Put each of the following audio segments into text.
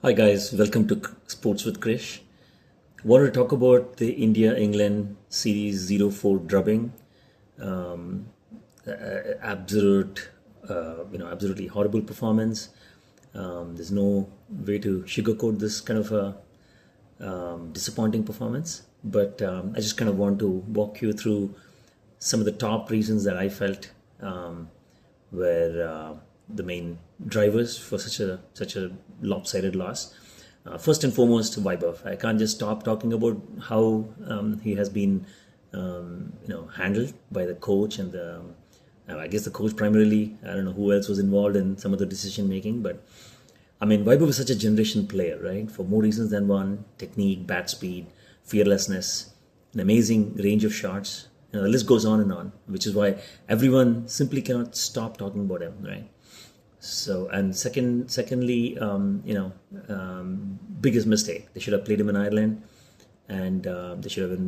Hi guys, welcome to Sports with Krish. Want to talk about the India-England series 0-4 drubbing. Um, Absolute, absolutely horrible performance. There's no way to sugarcoat this kind of a disappointing performance. But I just kind of want to walk you through some of the top reasons that I felt were the main drivers for such a lopsided loss. First and foremost, Vaibhav. I can't just stop talking about how he has been, handled by the coach and the. I guess the coach primarily. I don't know who else was involved in some of the decision making, but I mean, Vaibhav is such a generation player, right? For more reasons than one: technique, bat speed, fearlessness, an amazing range of shots. The list goes on, which is why everyone simply cannot stop talking about him, right? So, and secondly, biggest mistake. They should have played him in Ireland, and they should have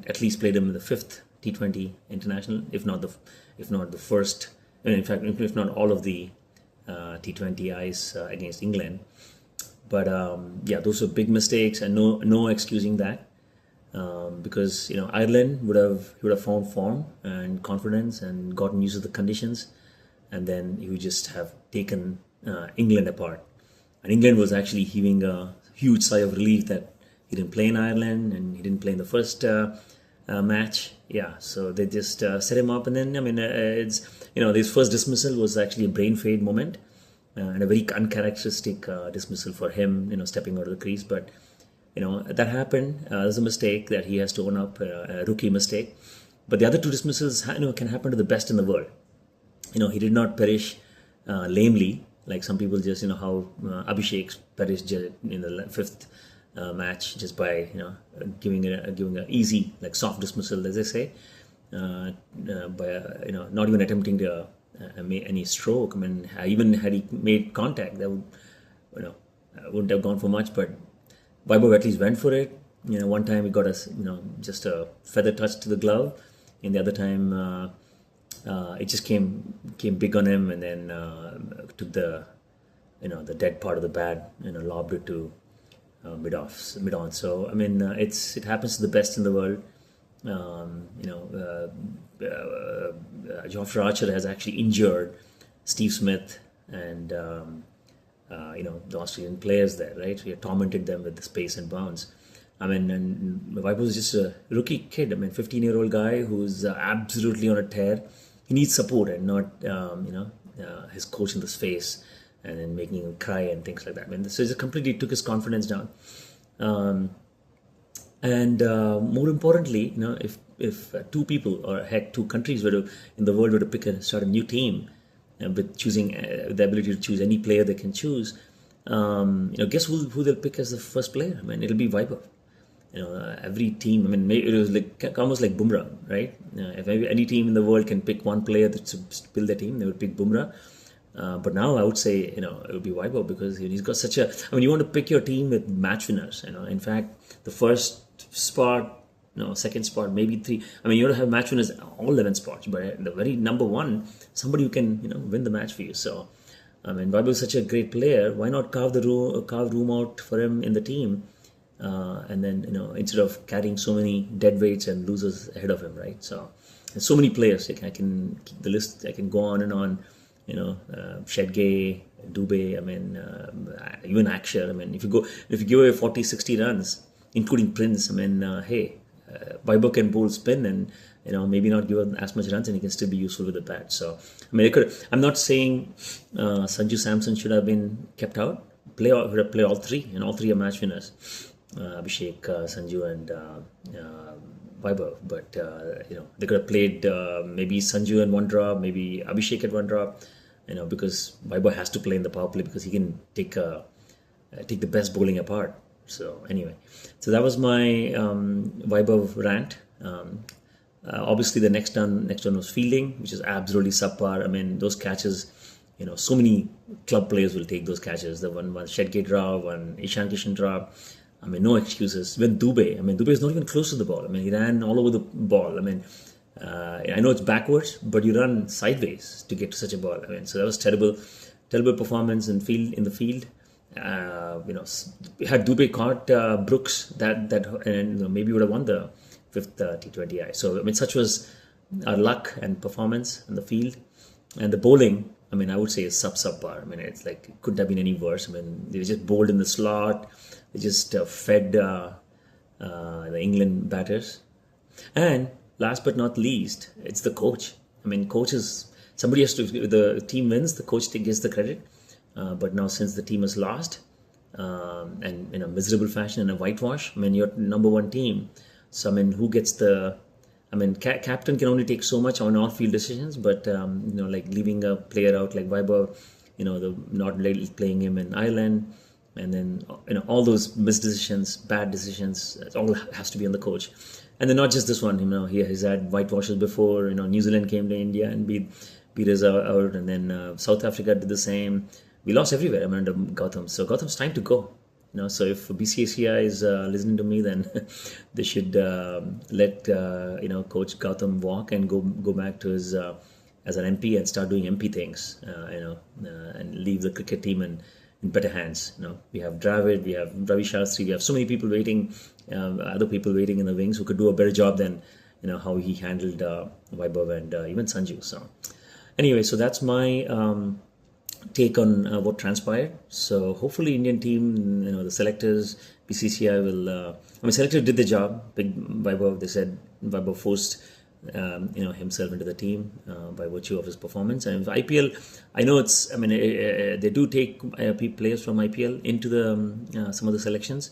at least played him in the fifth T20 international, if not the first. And in fact, if not all of the T20Is against England. But those were big mistakes, and no excusing that. Because Ireland he would have found form and confidence and gotten used to the conditions, and then he would just have taken England apart. And England was actually heaving a huge sigh of relief that he didn't play in Ireland and he didn't play in the first match. Yeah, so they just set him up, and then his first dismissal was actually a brain fade moment and a very uncharacteristic dismissal for him, stepping out of the crease, but. That happened. There's a mistake that he has to own up, a rookie mistake. But the other two dismissals, can happen to the best in the world. He did not perish lamely, like some people just, how Abhishek perished in the fifth match just by, giving an easy, like soft dismissal, as they say, by, not even attempting to make any stroke. I mean, even had he made contact, that would, wouldn't have gone for much, but Vaibhav at least went for it. One time he got just a feather touch to the glove. And the other time, it just came big on him, and then took the dead part of the bat, lobbed it to mid on. So I mean, it happens to the best in the world. Geoffrey Archer has actually injured Steve Smith and. The Australian players there, right? We have tormented them with the space and bounce. I mean, and Vaibhav was just a rookie kid. I mean, 15-year-old guy who's absolutely on a tear. He needs support and not, his coach in the face and then making him cry and things like that. I mean, so it completely took his confidence down. More importantly, if two people or heck, two countries in the world were to start a new team, with choosing the ability to choose any player they can choose, guess who they'll pick as the first player? I mean, it'll be Vaibhav. Every team. I mean, maybe it was almost like Bumrah, right? If any team in the world can pick one player to build their team, they would pick Bumrah. But now I would say, it would be Vaibhav because he's got such a. I mean, you want to pick your team with match winners. In fact, the first spot. Second spot, maybe three. I mean, you want to have match winners all 11 spots, but the very number one, somebody who can, win the match for you. So, I mean, Vaibhav is such a great player. Why not carve room out for him in the team, and then instead of carrying so many dead weights and losers ahead of him, right? So, there's so many players. I can keep the list. I can go on and on. Shedgay, Dubé. I mean, even Akshar. I mean, if you give away 40, 60 runs, including Prince. I mean, hey. Vaibhav can bowl spin and maybe not give up as much runs, and he can still be useful with the bat. So I mean, I'm not saying Sanju Samson should have been kept out. Play all three, and all three are match winners: Abhishek, Sanju, and Vaibhav. But they could have played maybe Sanju in one drop, maybe Abhishek at one drop. Because Vaibhav has to play in the power play because he can take the best bowling apart. So anyway, so that was my Vaibhav rant. Obviously, the next one was fielding, which is absolutely subpar. I mean, those catches, so many club players will take those catches. The one Shedgay drop, one Ishan Kishan drop. I mean, no excuses. When Dubé is not even close to the ball. I mean, he ran all over the ball. I mean, I know it's backwards, but you run sideways to get to such a ball. I mean, so that was terrible performance in the field. Had Dubé caught Brooks, that and maybe would have won the fifth T20I. So I mean, such was our luck and performance in the field, and the bowling. I mean, I would say is subpar. I mean, it's like it couldn't have been any worse. I mean, they just bowled in the slot. They just fed the England batters. And last but not least, it's the coach. I mean, coaches. Somebody has to. The team wins. The coach gets the credit. But now, since the team has lost, and in a miserable fashion, in a whitewash, I mean, your number one team. So I mean, who gets the? I mean, captain can only take so much on all-field decisions, but like leaving a player out like Vaibhav, the not playing him in Ireland, and then all those missed decisions, bad decisions, it all has to be on the coach. And then not just this one, he has had whitewashes before. New Zealand came to India and beat us out, and then South Africa did the same. We lost everywhere. I mean, under Gautam. So Gautam's time to go. So if BCCI is listening to me, then they should let Coach Gautam walk and go back to his as an MP and start doing MP things. And leave the cricket team in better hands. We have Dravid, we have Ravi Shastri, we have so many people waiting, other people waiting in the wings who could do a better job than how he handled Vaibhav and even Sanju. So anyway, so that's my take on what transpired. So hopefully Indian team, the selectors, BCCI will. Selectors did the job. Big Vaibhav. They said Vaibhav forced himself into the team by virtue of his performance. And IPL, I know it's. They do take players from IPL into the some of the selections.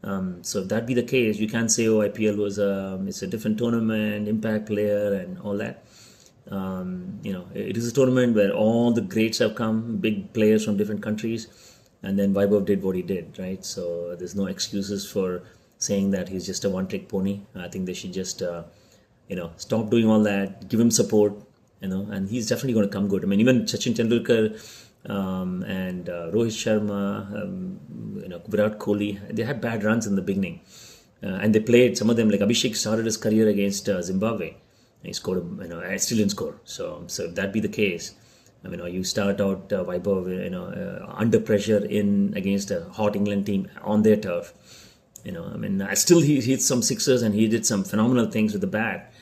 So if that be the case, you can't say, IPL was it's a different tournament, impact player, and all that. It is a tournament where all the greats have come, big players from different countries, and then Vaibhav did what he did, right? So there's no excuses for saying that he's just a one-trick pony. I think they should just, stop doing all that, give him support, and he's definitely going to come good. I mean, even Sachin Tendulkar and Rohit Sharma, Virat Kohli, they had bad runs in the beginning, and they played. Some of them, like Abhishek, started his career against Zimbabwe. He scored, still didn't score. So if that be the case, you start out Vaibhav, under pressure against a hot England team on their turf. Still he hit some sixers and he did some phenomenal things with the bat,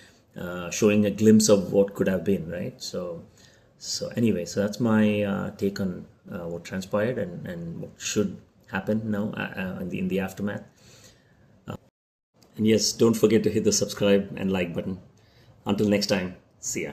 showing a glimpse of what could have been, right? So anyway, so that's my take on what transpired and what should happen now in the aftermath. And yes, don't forget to hit the subscribe and like button. Until next time, see ya.